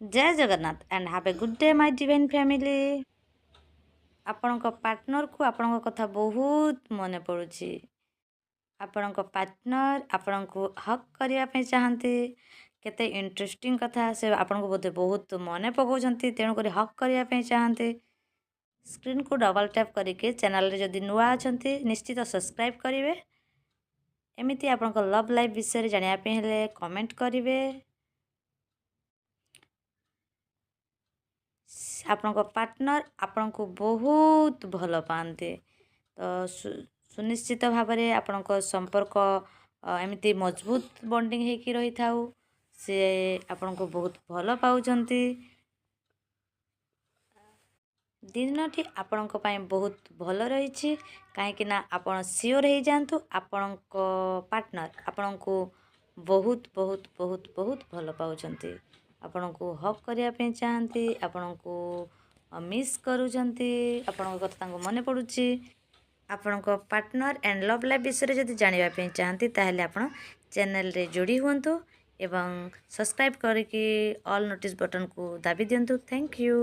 जय Jagannath and have a good day my divine family. आपणक partner को आपणक कथा बहुत मन पड़ुछि। आपणक पार्टनर आपणको हक करिया पे चाहते केते इंटरेस्टिंग कथा से आपणको बोधे बहुत मन पकाउछंती तेणु करी हक करिया पे चाहते स्क्रीन को डबल टैप करके चैनल रे जदि नुआ अछंती निश्चित सब्सक्राइब करिवे। एमिति आपणको लव लाइफ विषय जानिया पे हेले कमेंट करिवे। आपणक पार्टनर आपणको बहुत भल पाते तो सुनिश्चित भाव में आपणक संपर्क एमती मजबूत बॉन्डिंग होकर रही था सी आपणको बहुत भल पाउछंती। दिनटी आपणक पई बहुत भल रही कहीं आपण सियोर हो जातु आपणक पार्टनर आपणको बहुत बहुत बहुत बहुत भल पाउछंती। आपणको हक करने चाहती आपणको मिस करूछंती आपणक कथा मन पड़ुछि। आपणक पार्टनर एंड लव लाइफ विषय जदि जानिबा चाहती ताहले आपण चैनल रे जोड़ी हुंतु एवं सब्सक्राइब करके ऑल नोटिस बटन को दाबी दियंतु। Thank you.